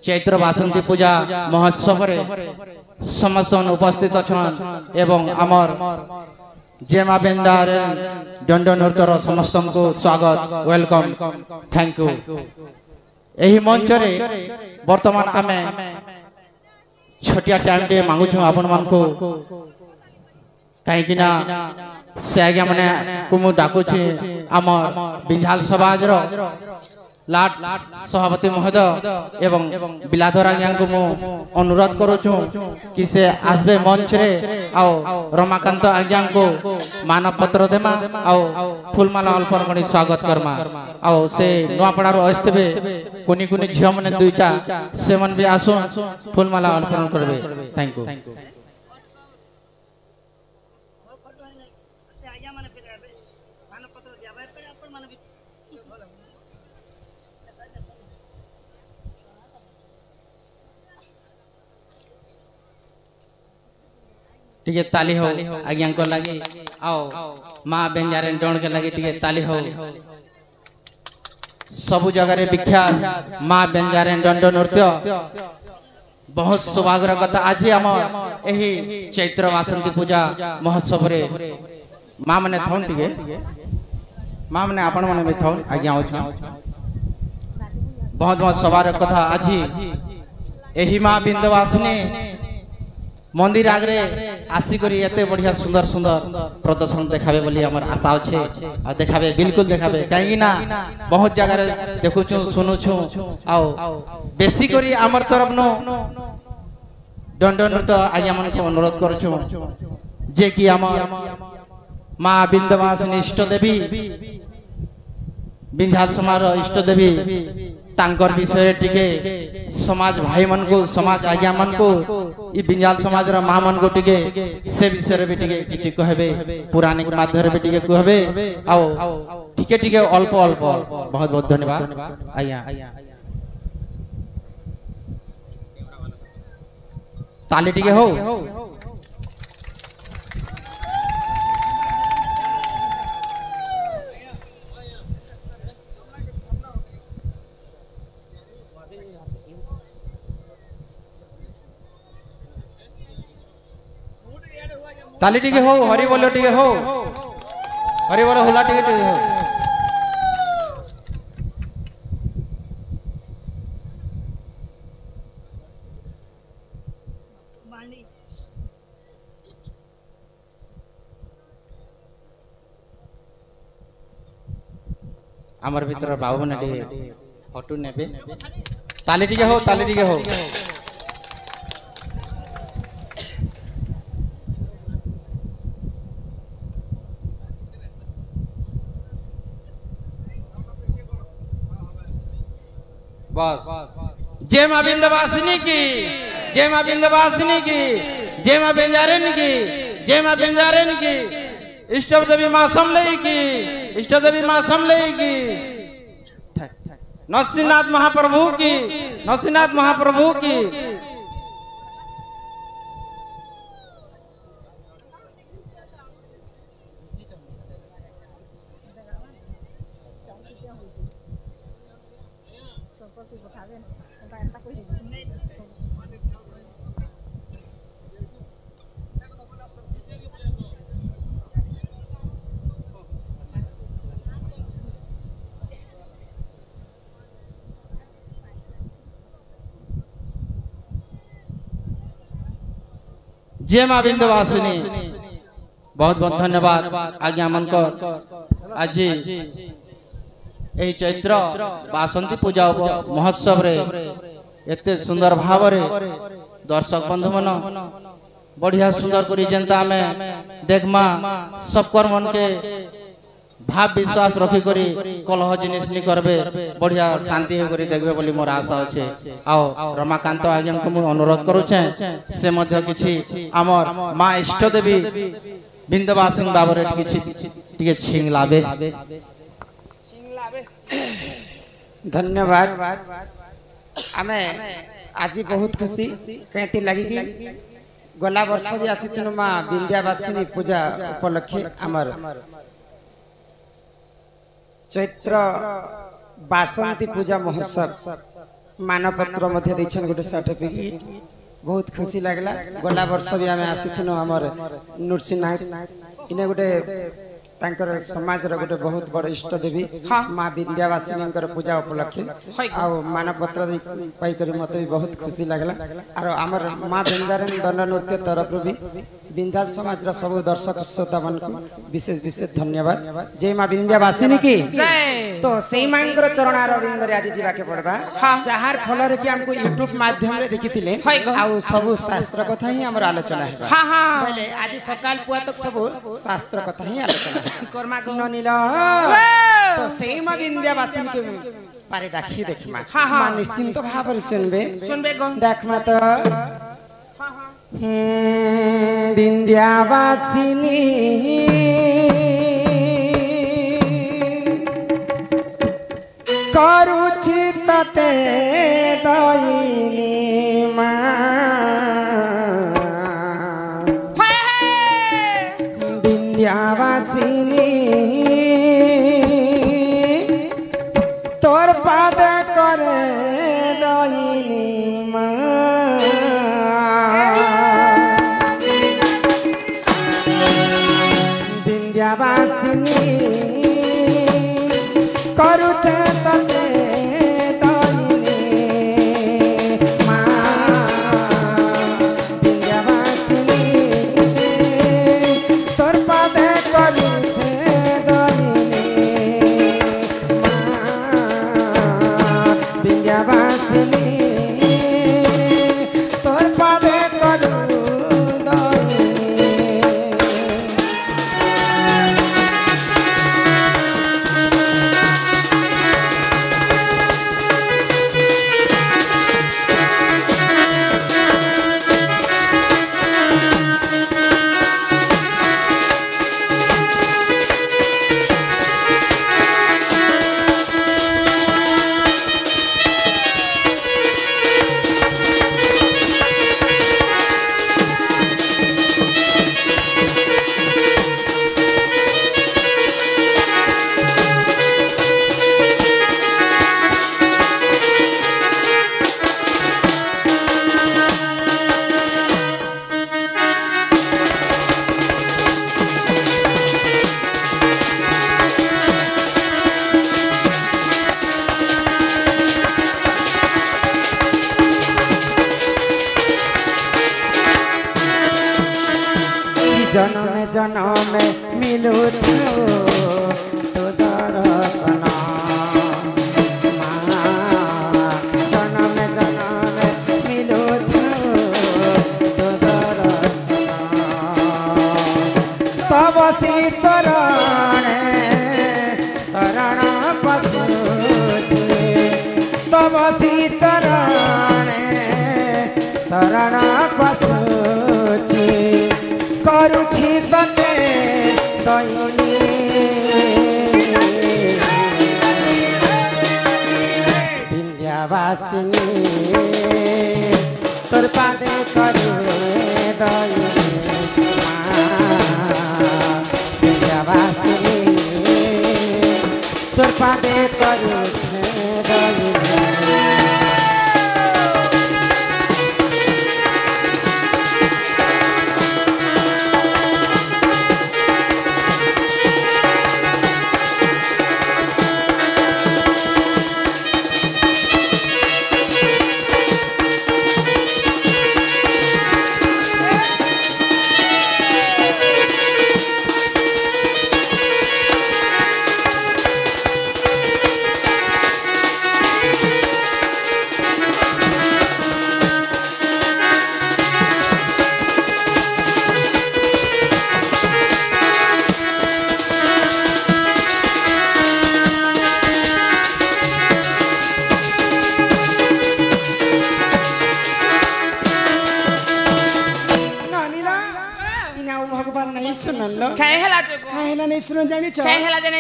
चैत्र बासंती पूजा महोत्सव रे समस्त उपस्थित छन एवं आमर जेमा बेंदार दंड नृत्यर समस्त को स्वागत वेलकम थैंक यू। यही मंच रे वर्तमान आमे छोटिया टाइम टे मांगु छु आपन मान को कहीं ना से आज्ञा मैंने कुमु डाकू आम बिंझाल समाज लाट सभापति महोदय एवं बिलाधर आज्ञा को मु अनुरोध करूँ कि से आसबे मंच रे आओ रमाकांत आज्ञा को मानव पत्र देमा आओ फूलमाला अर्पण कर स्वागत करमा आओ से नुआपड़ा आसते कुनी कुनी झील मैंने दुईटा से मन भी आसु फूलमाला अर्पण करबे थैंक यू। टिके ताली हो आज्ञा को लगी आओ माँ बेंजारे डोन के लगी टिके ताली हो सबु जगह विख्यात माँ बेंजारे दंड नृत्य बहुत सौभाग्यर कथा आज आम यही चैत्र बासंती पूजा महोत्सव रे माँ मैंने थौन टिके माँ मैंने आपण मैंने भी थौन आज्ञा बहुत बहुत सौभाग्यर कथा आज यही माँ बिंदवासिनी मंदिर आगरे आसिक एते बढ़िया सुंदर सुंदर प्रदर्शन देखाबे बोली हमर आशा अच्छे और देखाबे बिल्कुल देखाबे कहीं ना बहुत जगह देखु सुनु आओ बेसी करी आमर तरफ नो दंड नृत्य आज्ञा मन को अनुरोध करूँ जे कि आमर माँ बिंदवासिनी इष्ट देवी बिंझाल समाज इष्ट देवी तांकर विषय टिके समाज भाई मन को समाज आज्ञा मन को ई बिंझाल समाज रा मां मन को टिके से विषय भी टिके किछि कहबे पुराने माध्यम भी टिके कहबे आओ टिके टिके अल्प अल्प बहुत बहुत धन्यवाद आज्ञा ताली टिके हो ताली टिके हो हरि बोलो टिके हो हरि बोलो हुला टिके टिके हो आमर भीतर बाबू ने फोटो नेबे ताली टिके हो ताली टिके हो बस जय मां बिंदवासिनी की जय मां बिंदवासिनी की जय मां बेंजारेन की जय मां बेंजारेन की इष्ट देवी मां समलई की इष्ट देवी मां समलई की नरसिंहनाथ महाप्रभु की नरसिंहनाथ महाप्रभु की जय मां बिंदवासिनी बहुत बहुत धन्यवाद आज्ञा मन को आज यही चैत्र बासंती पूजा महोत्सव रे एते सुंदर भाव रे दर्शक बंधु मन बढ़िया सुंदर करी जनता में देखमा सब कर मन के भाव विश्वास रखी करी कलह जिनिस नहीं करबे बढ़िया शांति हो करी देखबे बोली मोर आशा अच्छे आओ रमाकांत आज्ञा को मु अनुरोध करूछे से मध्य किछि हमर मां इष्ट देवी बिंदवासिनी बाबरे किछि टिके छिंग लाबे धन्यवाद आमे आज बहुत खुशी कहती लगी कि गला वर्ष भी आसी तीन मां विंध्यावासिनी पूजा उपलक्षे आमर चैत्र बासंती पूजा महोत्सव मानपत्र मध्य दैछन गोटे सर्टिफिकेट बहुत खुशी लागला। गला वर्ष भी आमे आसीथिनो हमर नृसिंह नायक इने गोटे तांकर समाज रो गोटे बहुत बड़ इष्ट देवी मां विंध्यावासिनी पूजा उपलक्षे आ मानपत्र पाई करी मते भी बहुत खुशी लागला। और हमर मां बेंजारन दंड नृत्य तरफ भी विंध्याचल समाज रा सब दर्शक श्रोता मन को विशेष विशेष धन्यवाद। जय मां विंध्यावासिनी की जय। तो सेई मांकर चरण अरविंद रे आज जीवा के पड़बा जहार फल रे कि हमको YouTube माध्यम रे देखिथिले आ सब शास्त्र कथा ही हमर आलोचना है। हां हां पहले आज सकाल पुआ तक सब शास्त्र कथा ही आलोचना कर्मा गुण नील तो सेई मां विंध्यावासिनी के पारे डाकी देखमा मां निश्चिंत भाव रे सुनबे देखमा तो विंध्यावासिनी करुछि तते दयिनी विंध्यावासिनी तोर पाद करे दयिनी विंध्यावासिनी करुछे तते दयिनी विंध्यावासिनी तोर पादे करुछे दयिनी विंध्यावासिनी तोर पादे करू जन्म मिलू तो दर्शन जन्म मिलू तो दर्शन तब सी चरण शरण पशुछि तब सी चरण शरण पशुछि करुछि तते दयिनी विंध्यावासिनी तोर पादे करू दयिनी विंध्यावासिनी तोर पादे करू दयिनी नहीं सुन जानी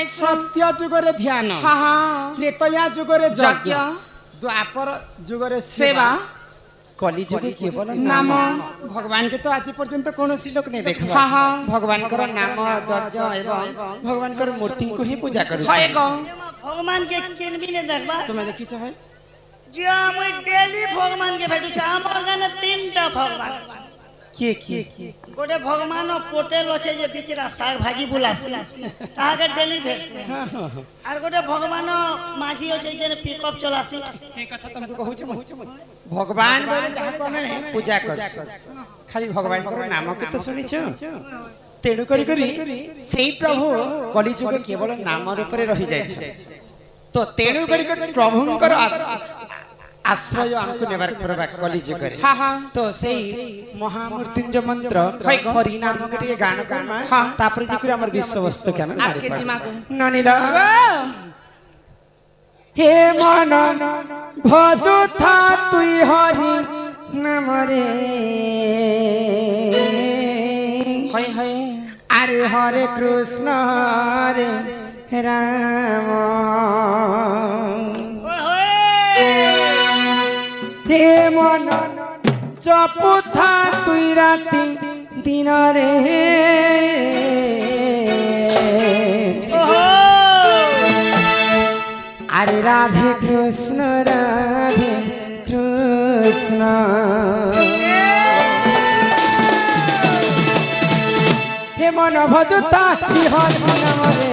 सत्य जुगरे ध्यान त्रेतया जुगरे यज्ञ द्वापर जुगरे सेवा कली जुगे केवल नाम भगवान के तो आज पर्यंत कौन लोक नहीं देख भगवान कर नाम यज्ञ एवं भगवान कर मूर्ति को ही पूजा कर भगवान के केन भी नहीं देखबा तुम देखी छ भाई जे मुई डेली भगवान के भेटु छ हमर गाने तीनटा भगवान के गोटे भगवान पोटेल अच्छे जे बिचरा साग भाजी बुलासी ताके डेली भेटसे आर गोटे भगवान माझी अच्छे जे पिकअप चलासी ए कथा तुमको कहू छ भगवान बोले जहाँ को हमें पूजा कर खाली भगवान को नाम के तो सुनी छ तेणु करी सेही प्रभु कलिजुग केवल नाम रूप रे रही जाय छ तो तेणु करी प्रभुंकर आश्रय हमको नेबार करबा कलिजुग रे तो सेही महामृत्युंजय मंत्र हरि नाम के गान करमा तापर जे कर हमर विश्व वस्तु के हम ननिला हे मन भजो था तुई हरि नाम रे अरे हरे कृष्ण हरे राम हे मन जपु था तुई राति दिन रे अरे राधे कृष्ण हे मन भजता हर नाम रे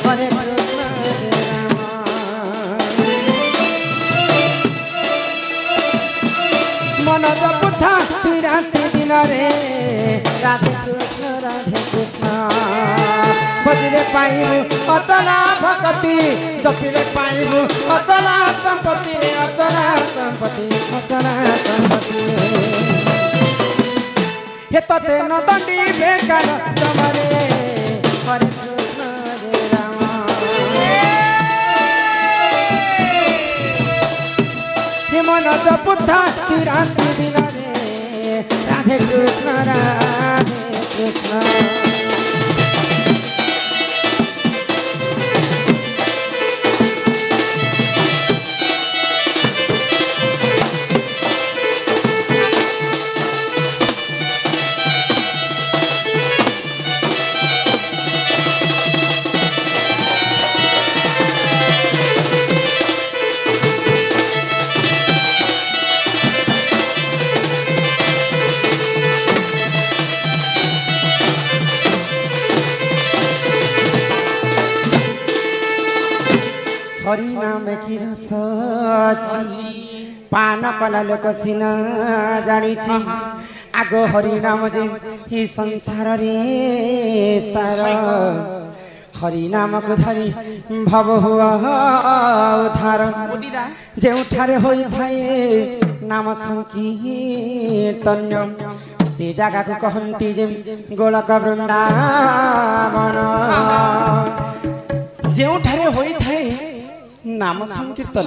हरे कृष्ण हरे राम मन जपुथा राति दिन रे राधे कृष्ण बजरे पाइबु अचला भक्ति जपिले पाइबु अचला संपत्ति रे अचला संपत्ति हे तते न दंडी बेकार तमरे हरे कृष्ण हरे राम हे मन जपुथा राति दिन रे राधे कृष्ण हरि नाम की रस पान कला लोक सिना जानी आगो हरि नाम जे ही संसार रे सार हरि नाम को धरी भव हुआ उधार जे उठारे होई थाए नाम संकीर्तन से जगह को कहंती जे गोलक वृंदावन जे उठारे होई थाए नाम संकीर्तन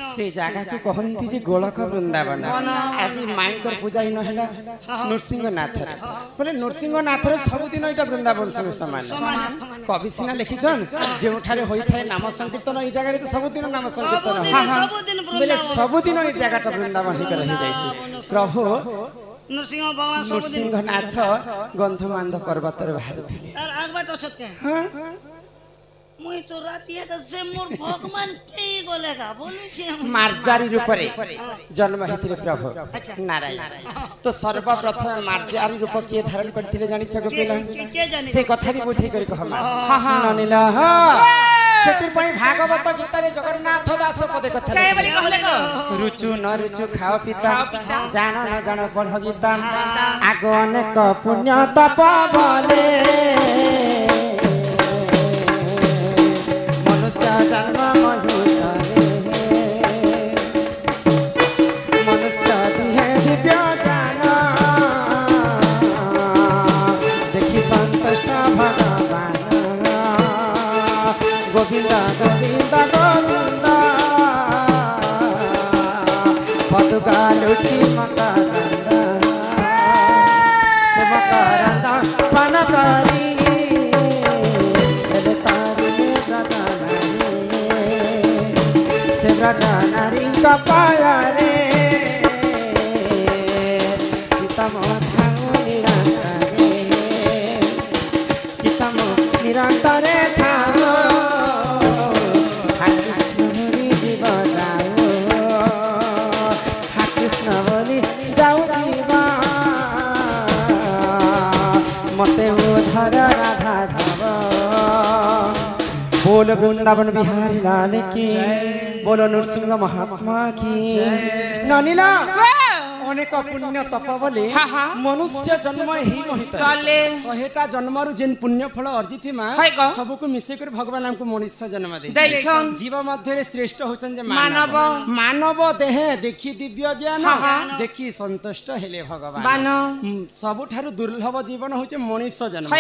से जगह को कहती जे गोलक वृंदावन आज माइंकर पूजा ही नहला नृसिंहनाथ बोले नृसिंहनाथ सब दिन एटा वृंदावन संग समान कवि सिना लिखिछन जे उठारे होई थाए नाम संकीर्तन ई जगह रे तो सब दिन नाम संकीर्तन बोले सब दिन ए जगहटा वृंदावन ही रही जाइछि प्रभु नृसिंहनाथ गंधमांध पर्वत रे बाहर थिले तार आगबाट अछत के मुई तो रातिया से मोर भगवान के गोलेगा बोलु छी हम मार्जारी रूप रे जन्म हेतिले प्रभु नारायण तो सर्वप्रथम मार्जारी रूप के धारण करथिले जानि छ गोपिला से कथा भी बुझे करी कहमा ननिला सेतिर पई भागवत गीत रे जगन्नाथ दास पदे कथा जय बोली कहले को रुचु न रुचु खाओ पिता जान न जान पढ़ गीता आगो अनेक पुण्य तप बले जन्म मनुष्य दिहे दिव्य ज्ञान देखी संतुष्ट भगवान गोविंद गोविंद गोविंद पदुका लुचि मकरंद से मकरंद पान करी नारी कपाया रे चितम निरंतरे थाओ कृष्ण जीव जाओ बोलो वृंदावन बिहारी लाल की, बोलो नृसिंह महात्मा की। ननिला अनेक पुण्य तप बोले मनुष्य जन्म ही मोहित शहेटा जन्मरु जेन पुण्य फल अर्जित माँ सबको मिसेकर भगवान हमको मनुष्य जन्म दे जीव मध्य श्रेष्ठ होचन जे मानव मानव देह देखी दिव्य ज्ञान देखी संतुष्ट हेले भगवान सबुठारु दुर्लभ जीवन होचे मनुष्य जन्म।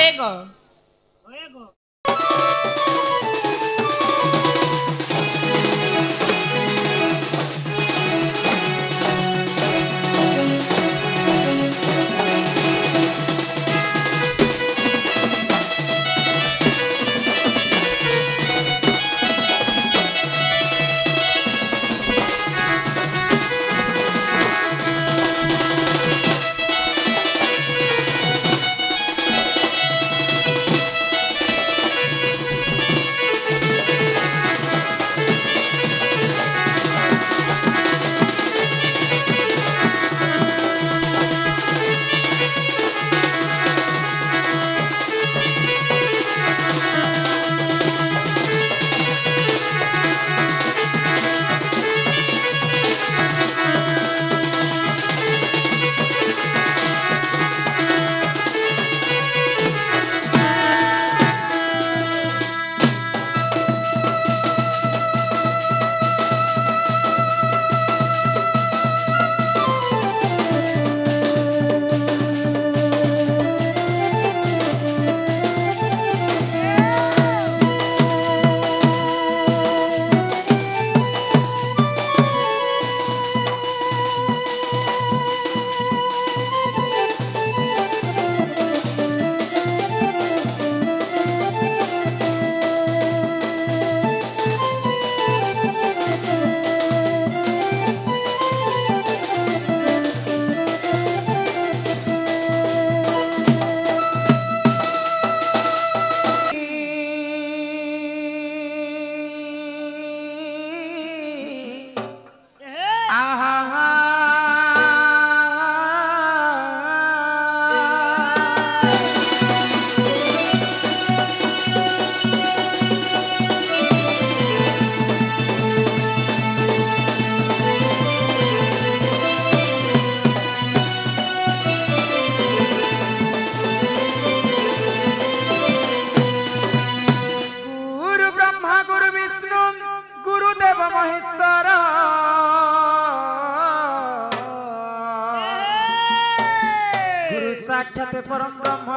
साक्षात परम ब्रह्म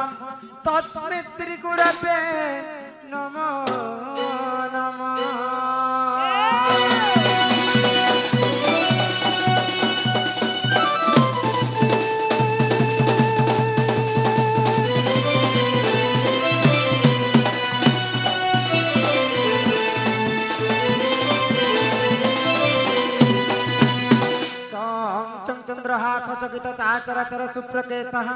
तस्मै श्री गुरवे नमो नमः। चंद्रहास चकित चाचराचर सुप्रकेशः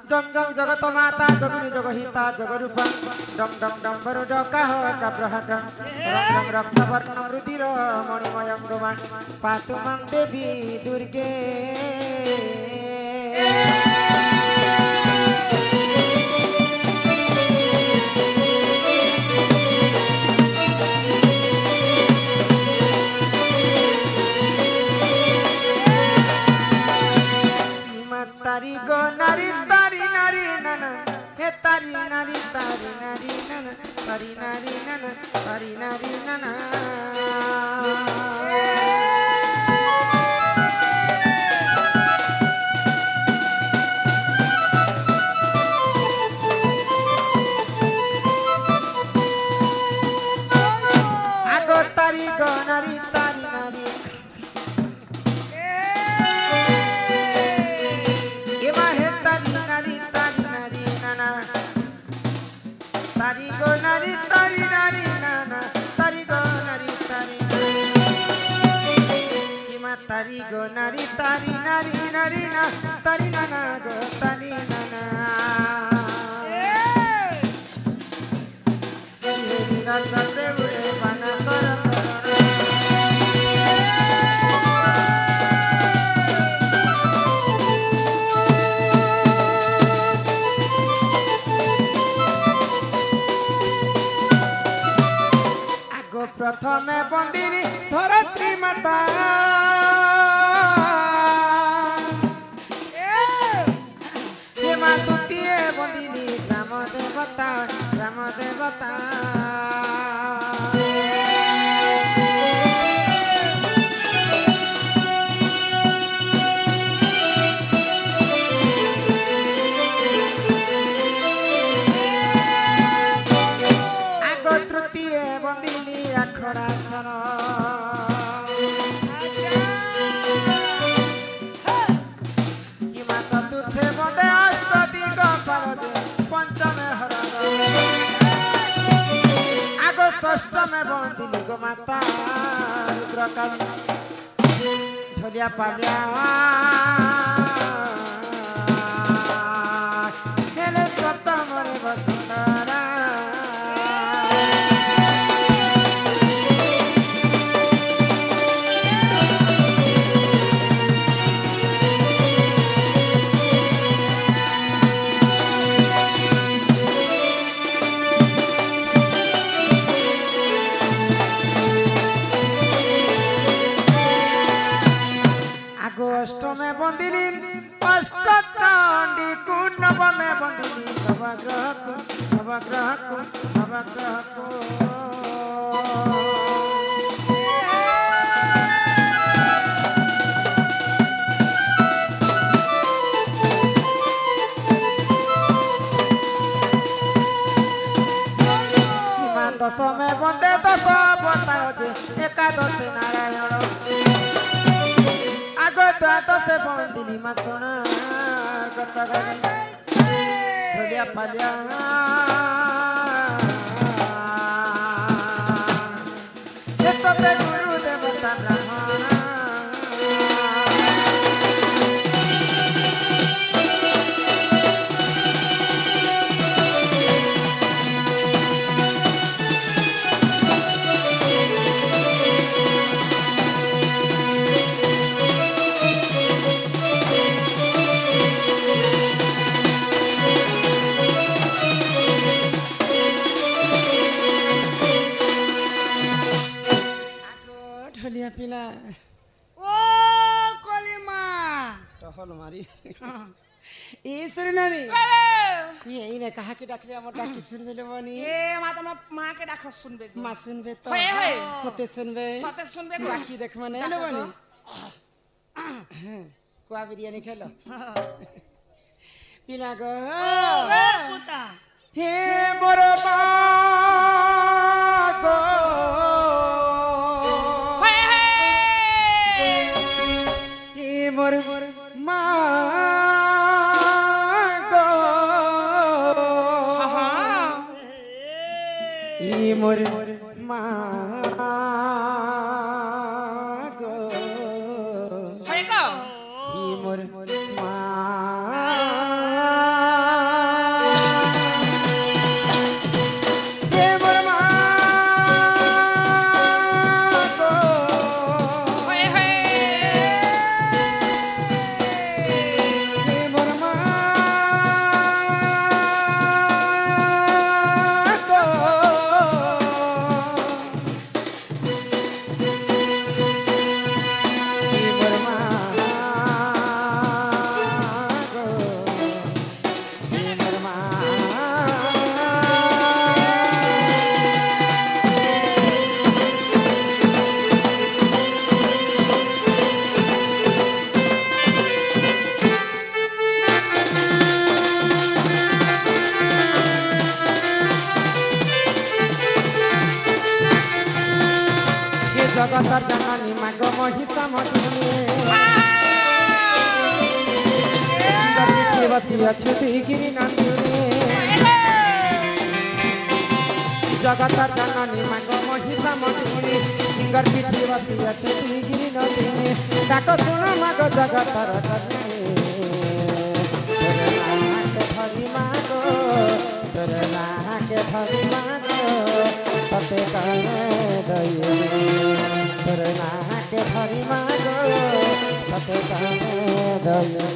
जम जम जगत माता जगुनि जगहिता जगरूपा डम डम डम वरुडकः कब्रहक रम रम रक्तवर्ण रुधिर मणिमयं गुमा पातु मां देवी दुर्गे। तारी गो नारी तारी नारी नन हे तारी नारी नन तारी नारी नन तारी नारी नन। आगो तारी गो नारी तारी नारी तारी गो नारी तारी नारी नाना तारी गो नारी तारी किमा तारी गो नारी तारी नारी नारी ना तारी नाना गो तारी नाना हीरा चलते उड़े बना कर में बंदिनी गो माता रुद्रकाली ढोलिया पालिया हेले सप्तमरे वसुंधरा अष्टमे बंदिनी अष्ट चंडी कुंड में बंदिनी नवग्रह को नवग्रह को नवग्रह को दश में बंदे दश बताओ जे एकादश नारायण द्वादशे बंदिनी मासणा गतगणी ढोलिया पालिया सबे गुरु देवता ब्राह्मण पिला ओ कोलिमा टहल मारी ए सुरनानी ये इने कहा के डाकले हमर डाकी सुनबे लेबनी ए मा त मां के डाक सुनबे मां सुनबे तो हे सते सुनबे डाकी देख मने लेबनी कोआ बिरयानी खेलो पिला गो ओ पुता हे मोर मां गो मोर माँ गो ई मोर माँ गो ई मोर माँ जगतर जननी माग महिषा मदिनी बसी अछुति गिरी नंदिनी जगतर जननी माग महिषा मदिनी सिंगर पीठी बसी अछुति गिरी नंदिनी डाक सुन माग जगतर धरी मागो तोरे नाके धरी मागो तते कहे दये तोरे नाके धरी मागो तते कहे दये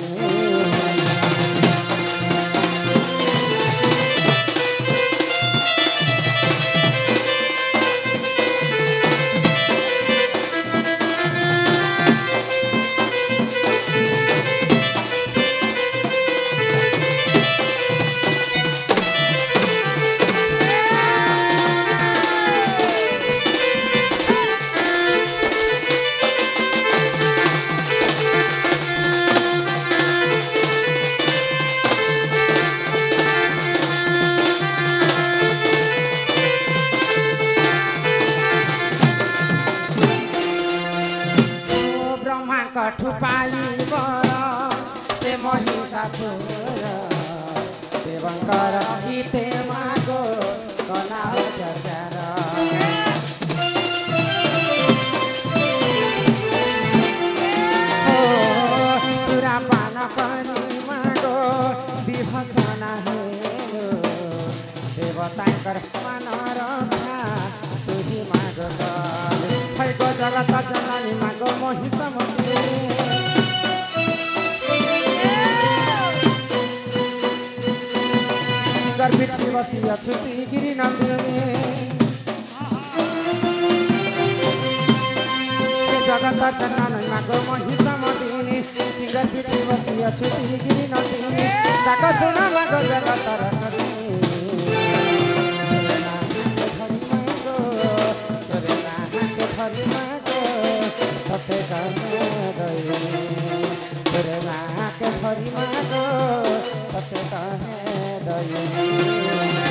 कठु पाई बर से महिषासुर देवंकर हिते मागो कला करी मागो विभसना हेलो देवतांकर मनरक्षा तुही माग है गो जगत जननी मागो महिषमती सिंगर पिठी बसी अछुती गिरी नंदिनी जगत जननी मागो महिषमती सिंगर पिठी बसी अछुती गिरी नंदिनी ताक सुना मागो जगत रखनी हरि मागो तते कहने गई तेरे नाक हरि मागो तते कहने गई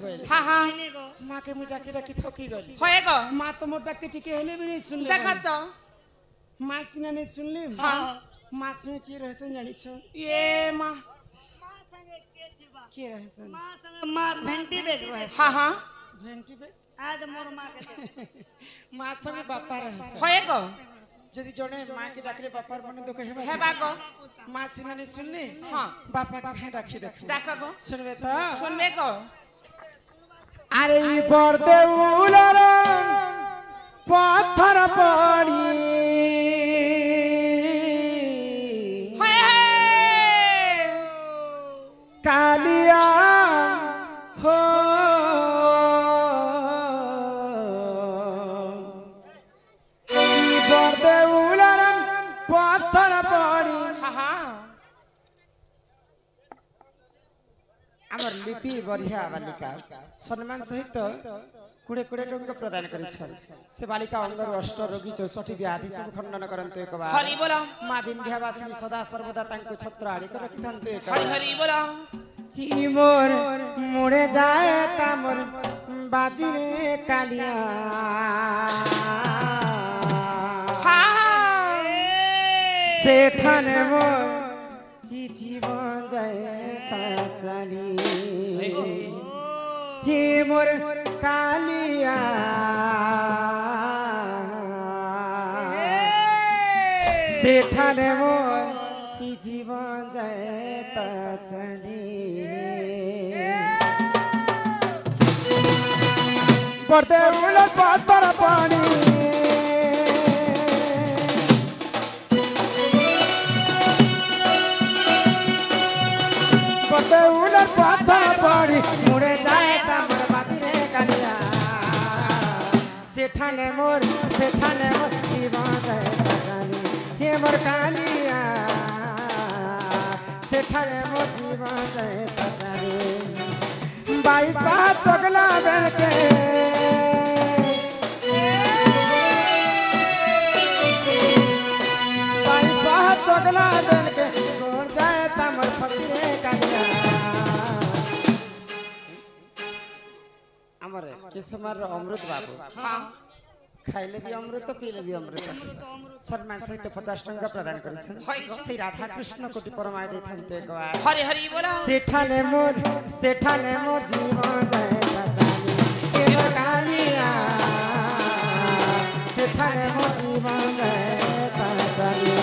माँ के मुझे डाकी डाकी थकी गली होएगा माँ तो मोटा के टिके हेले भी नहीं सुन ले देखा तो माँ सीना नहीं सुन ले हाँ माँ सुन की रहे सन जानी छो ये माँ की रहे सन माँ संगे मार भेंटी बेच रहे हाँ हाँ भेंटी पे आज मोर माँ के माँ संगे बापा रहे सन होएगा यदि जने माँ के डाकले बापा मन दुख है है बागो माँ सीना नहीं सुन ले हाँ बापा का भें डाकी डाकी डाका गो सुनबे तो सुनबे को अरे बरदे उलर पत्थर पड़ी कालिया हो बरदे उलर पत्थर पड़ी हाँ हाँ आमर लिपि बढ़िया बालिका सम्मान सहित कुड़े कुड़े टंका प्रदान करिछन से बालिका अंगर अष्ट रोगी 64 व्याधि सब खंडन करंतु एक बार हरि बोला मां विंध्यावासिनी सदा सर्वदा तांको छत्र आड़ी कर रखिथांतु एक हरि हरि बोला ही मोर मुड़े जाए ता मोर बाजी रे कालिया हाँ सेठने मोर ही जीवन जाए ता चली ही मोर कालिया सेठने मोर ही जीवन जाए ता चली पड़ते उलट पातर पानी पड़ते उलट पातर पानी मुड़े जाए ता मोर बाजी रे कालिया सेठाने मोर जीवन जाए ता चली हे मोर कालिया सेठाने मोर जीवन जाए ता चली 22 बार चगला बेल के चगला बेल के गोर जाए तमर फसी रे कालिया हमर किस्मर अमृत बाबू हाँ খাইলে বি অমৃত পিলে বি অমৃত সম্মান সহিত 50 টঙ্কা প্রদান করেছেন সেই রাধা কৃষ্ণ কোটি পরমায় দেই থাকতে একবার হরি হরি বলা সেঠানে মোর জীবন যায় জানি কেন কালিয়া সেঠানে মোর জীবন যায় জানি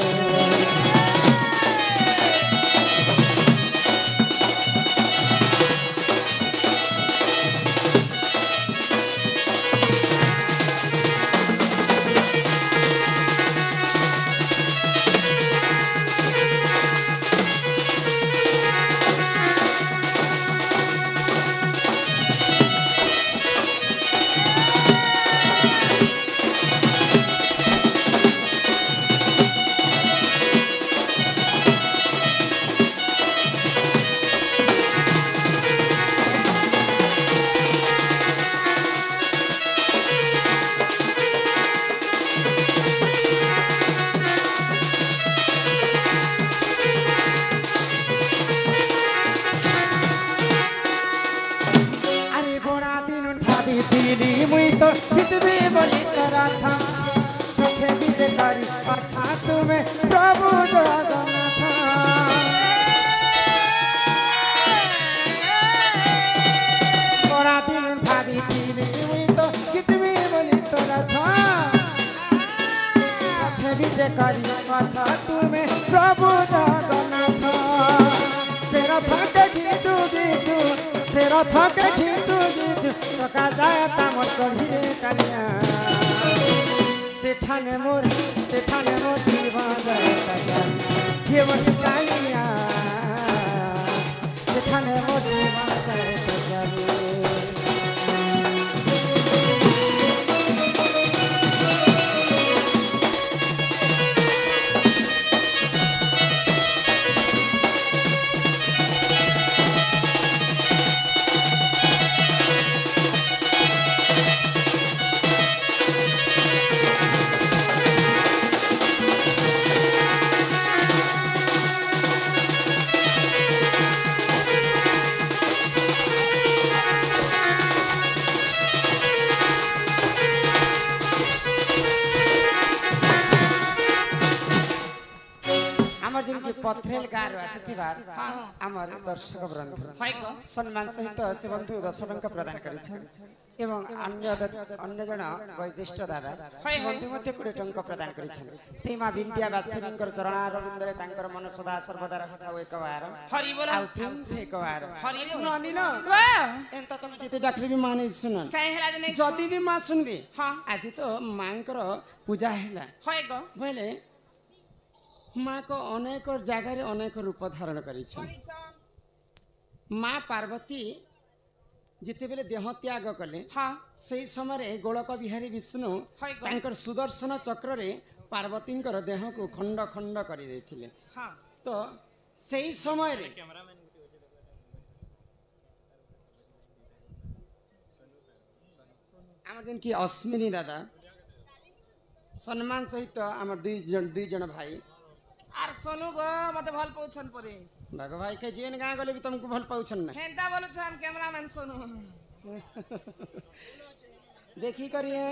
मुई तो कुछ भी बोली करा था तुखे बीजे करी अच्छा तुम्हें प्रभु जगन्नाथ बड़ा दिन भाभी थी मुई तो कुछ भी बोली करा था तुखे बीजे करी अच्छा तुम्हें प्रभु जगन्नाथ से रथा के खींचू खींचू से रथा के खींचू खींचू चका जाए तामर चढ़ी कालिया सेठाने मोर जीवन जाए ये मोर कालिया सेठाने मोर जीवन जाए जिनकी पथरेल गार आसिथिबार आमर दर्शक बृंद सम्मान सहित से बंधु 10 टंका प्रदान करिछन एवं अन्य जन वैशिष्ट दादा बंधु मते 20 टंका प्रदान करिछन श्री मां विद्यावासिनीकर चरणारविंद रे तांकर मन सदा सर्वदा रखता एक बार हरि बोला आ प्रेम से एक बार हरि नानी ना एंत तुम जते डाकली भी माने सुनन काहे हला नहीं जदी भी मां सुनबी हां आज तो मांकर पूजा हैला होय गो बोले माँ को अनेक जगार अनेक रूप धारण करी माँ पार्वती जिते बेले देह त्याग कले हाँ से समय गोलक बिहारी विष्णु तांकर सुदर्शन चक्र रे पार्वती देह को खंड खंड कर देथिले हाँ तो सही समय रे आम जन की अश्विनी दादा सम्मान सहित आम दुई जन भाई आर सोनू गो मते भल पाउछन परे बाग भाई के जेन गाँ गले भी तुमको भल पाउछन ना हेंता बोलुछन कैमरामैन सोनू देखी करिए